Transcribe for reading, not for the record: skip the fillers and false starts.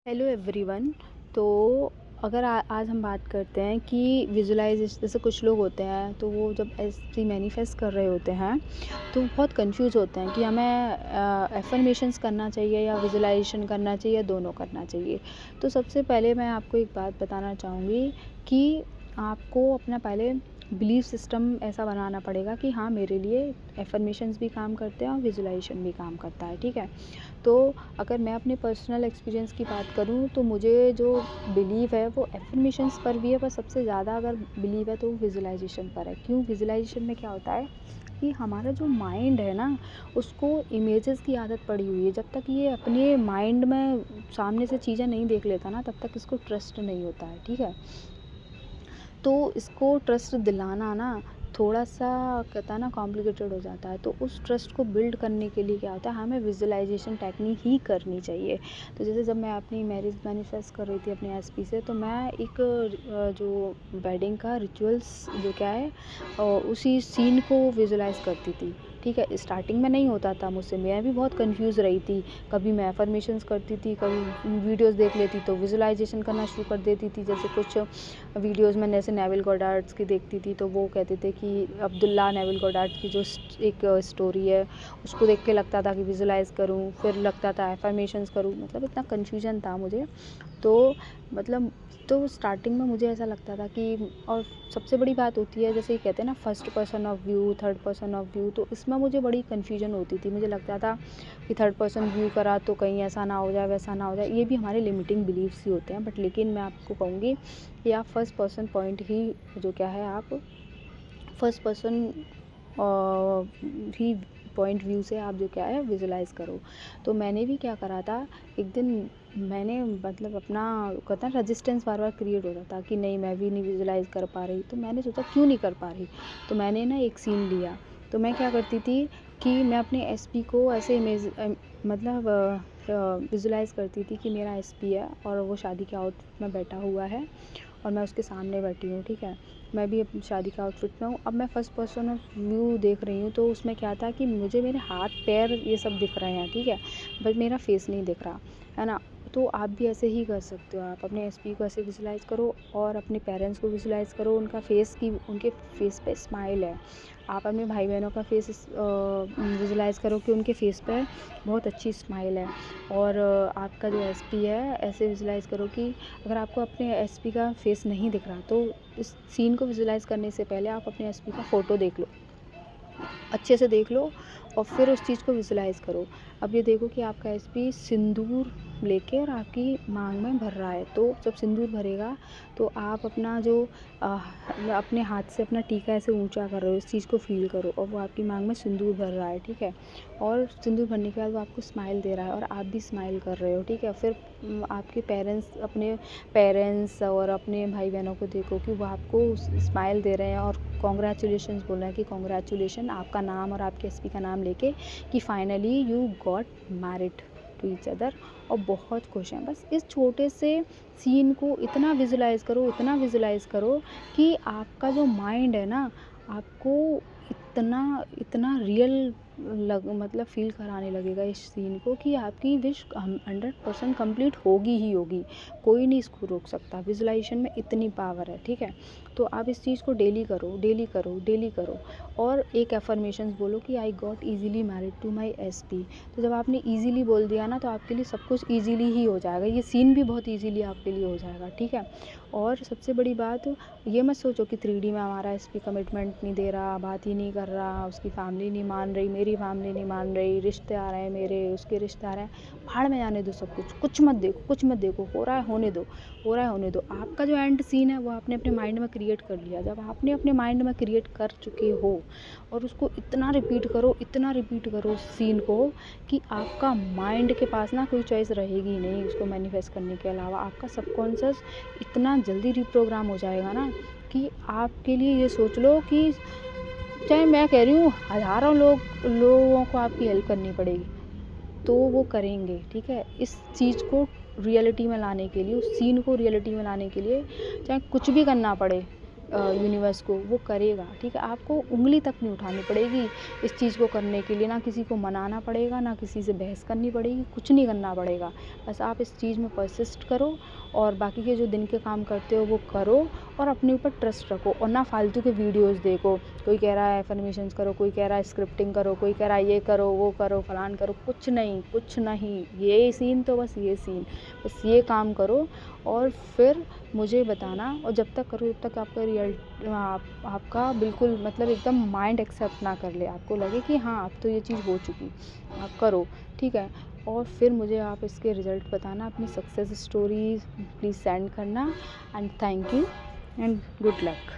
Hello everyone. तो अगर आज हम बात करते हैं कि विजुअलाइजेशन, जैसे कुछ लोग होते हैं तो वो जब ऐसे मैनिफेस्ट कर रहे होते हैं तो बहुत कंफ्यूज होते हैं कि हमें एफर्मेशंस करना चाहिए या विजुअलाइजेशन करना चाहिए या दोनों करना चाहिए। तो सबसे पहले मैं आपको एक बात बताना चाहूँगी कि आपको अपना पहले बिलीफ सिस्टम ऐसा बनाना पड़ेगा कि हाँ, मेरे लिए एफर्मेशंस भी काम करते हैं और विजुअलाइजेशन भी काम करता है। ठीक है। तो अगर मैं अपने पर्सनल एक्सपीरियंस की बात करूँ तो मुझे जो बिलीव है वो एफर्मेशंस पर भी है, पर सबसे ज़्यादा अगर बिलीव है तो विजुअलाइजेशन पर है। क्यों? विजुअलाइजेशन में क्या होता है कि हमारा जो माइंड है ना, उसको इमेजेस की आदत पड़ी हुई है। जब तक ये अपने माइंड में सामने से चीज़ें नहीं देख लेता ना, तब तक इसको ट्रस्ट नहीं होता है। ठीक है। तो इसको ट्रस्ट दिलाना ना थोड़ा-सा कहता है ना कॉम्प्लिकेटेड हो जाता है। तो उस ट्रस्ट को बिल्ड करने के लिए क्या होता है, हमें विजुअलाइजेशन टेक्निक ही करनी चाहिए। तो जैसे जब मैं अपनी मैरिज मैनिफेस्ट कर रही थी अपने एसपी से, तो मैं एक जो वेडिंग का रिचुअल्स जो क्या है उसी सीन को विजुअलाइज़ करती थी। ठीक है। स्टार्टिंग में नहीं होता था मुझसे, मैं भी बहुत कन्फ्यूज़ रही थी। कभी मैं अफ़र्मेशंस करती थी, कभी वीडियोज़ देख लेती तो विजुअलाइजेशन करना शुरू कर देती थी। जैसे कुछ वीडियोज़ में जैसे नेविल गॉडार्ड्स की देखती थी तो वो कहते थे कि अब्दुल्ला नेविल गॉडार्ड की जो एक स्टोरी है उसको देख के लगता था कि विजुलाइज़ करूं, फिर लगता था एफर्मेशंस करूं। मतलब इतना कन्फ्यूजन था मुझे। तो मतलब तो स्टार्टिंग में मुझे ऐसा लगता था कि, और सबसे बड़ी बात होती है जैसे ये कहते हैं ना first person of view, third person of view, तो इसमें मुझे बड़ी कन्फ्यूजन होती थी। मुझे लगता था कि थर्ड पर्सन व्यू करा तो कहीं ऐसा ना हो जाए, वैसा ना हो जाए। ये भी हमारे लिमिटिंग बिलीव्स ही होते हैं। बट लेकिन मैं आपको कहूँगी कि आप फर्स्ट पर्सन पॉइंट ही जो क्या है, आप फर्स्ट पर्सन ही पॉइंट व्यू से आप जो क्या है विजुलाइज़ करो। तो मैंने भी क्या करा था, एक दिन मैंने मतलब अपना कहता है रेजिस्टेंस बार बार क्रिएट हो रहा था कि नहीं, मैं भी नहीं विजुलाइज़ कर पा रही। तो मैंने सोचा क्यों नहीं कर पा रही, तो मैंने ना एक सीन लिया। तो मैं क्या करती थी कि मैं अपने एसपी को ऐसे इमेज मतलब विजुलाइज़ करती थी कि मेरा एसपी है और वो शादी के आउटफिट में बैठा हुआ है और मैं उसके सामने बैठी हूँ। ठीक है। मैं भी अपनी शादी का आउटफिट में हूँ। अब मैं फर्स्ट पर्सन ऑफ व्यू देख रही हूँ तो उसमें क्या था कि मुझे मेरे हाथ पैर ये सब दिख रहे हैं। ठीक है। बट मेरा फेस नहीं दिख रहा है ना। तो आप भी ऐसे ही कर सकते हो। आप अपने एसपी को ऐसे विजुलाइज़ करो और अपने पेरेंट्स को विजुलाइज़ करो, उनका फेस की उनके फेस पे स्माइल है। आप अपने भाई बहनों का फेस विजुलाइज़ करो कि उनके फेस पे बहुत अच्छी स्माइल है। और आपका जो एसपी है ऐसे विजुलाइज़ करो कि अगर आपको अपने एसपी का फेस नहीं दिख रहा तो इस सीन को विजुलाइज़ करने से पहले आप अपने एसपी का फ़ोटो देख लो, अच्छे से देख लो और फिर उस चीज़ को विजुलाइज़ करो। अब ये देखो कि आपका एसपी सिंदूर लेके और आपकी मांग में भर रहा है। तो जब सिंदूर भरेगा तो आप अपना जो अपने हाथ से अपना टीका ऐसे ऊंचा कर रहे हो, इस चीज़ को फील करो और वो आपकी मांग में सिंदूर भर रहा है। ठीक है। और सिंदूर भरने के बाद वो आपको स्माइल दे रहा है और आप भी स्माइल कर रहे हो। ठीक है। फिर आपके पेरेंट्स, अपने पेरेंट्स और अपने भाई बहनों को देखो कि वो आपको स्माइल दे रहे हैं और कॉन्ग्रेचुलेशंस बोल रहे हैं कि कॉन्ग्रेचुलेशन, आपका नाम और आपके एसपी का नाम लेके कि finally you got married to each other, और बहुत खुश हैं। बस इस छोटे से सीन को इतना विजुलाइज़ करो, इतना विजुलाइज़ करो कि आपका जो माइंड है ना, आपको इतना इतना रियल मतलब फ़ील कराने लगेगा इस सीन को कि आपकी विश 100% कंप्लीट होगी ही होगी। कोई नहीं इसको रोक सकता। विजुलाइजेशन में इतनी पावर है। ठीक है। तो आप इस चीज़ को डेली करो, डेली करो, डेली करो और एक अफ़र्मेशंस बोलो कि I got easily married to my SP. तो जब आपने ईज़िली बोल दिया ना तो आपके लिए सब कुछ ईज़िली ही हो जाएगा। ये सीन भी बहुत ईज़िली आपके लिए हो जाएगा। ठीक है। और सबसे बड़ी बात, ये मत सोचो कि 3D में हमारा एसपी कमिटमेंट नहीं दे रहा, बात ही नहीं कर रहा, उसकी फैमिली नहीं मान रही, मेरी फैमिली नहीं मान रही, रिश्ते आ रहे हैं मेरे, उसके रिश्ते आ रहे हैं। भाड़ में जाने दो सब कुछ, कुछ मत देखो, कुछ मत देखो। हो रहा है होने दो, हो रहा है होने दो। आपका जो एंड सीन है वो आपने अपने माइंड में क्रिएट कर लिया। जब आपने अपने माइंड में क्रिएट कर चुके हो और उसको इतना रिपीट करो, इतना रिपीट करो उस सीन को कि आपका माइंड के पास ना कोई चॉइस रहेगी ही नहीं उसको मैनिफेस्ट करने के अलावा। आपका सबकॉन्शियस इतना जल्दी रिप्रोग्राम हो जाएगा ना कि आपके लिए ये सोच लो कि चाहे मैं कह रही हूँ हज़ारों लोगों को आपकी हेल्प करनी पड़ेगी तो वो करेंगे। ठीक है। इस चीज़ को रियलिटी में लाने के लिए, उस सीन को रियलिटी में लाने के लिए चाहे कुछ भी करना पड़े, यूनिवर्स को, वो करेगा, ठीक है। आपको उँगली तक नहीं उठानी पड़ेगी इस चीज़ को करने के लिए, ना किसी को मनाना पड़ेगा, ना किसी से बहस करनी पड़ेगी, कुछ नहीं करना पड़ेगा। बस आप इस चीज़ में परसिस्ट करो और बाकी के जो दिन के काम करते हो वो करो और अपने ऊपर ट्रस्ट रखो और ना फालतू के वीडियोज़ देखो। कोई कह रहा है एफर्मेशंस करो, कोई कह रहा है स्क्रिप्टिंग करो, कोई कह रहा है ये करो, वो करो, फलान करो, कुछ नहीं, कुछ नहीं। ये सीन तो बस ये सीन, बस ये काम करो और फिर मुझे बताना। और जब तक करो जब तक आपका आपका बिल्कुल मतलब एकदम माइंड एक्सेप्ट ना कर ले, आपको लगे कि हाँ अब तो ये चीज़ हो चुकी, आप करो, ठीक है। और फिर मुझे आप इसके रिज़ल्ट बताना, अपनी सक्सेस स्टोरीज़ प्लीज़ सेंड करना। And thank you and good luck.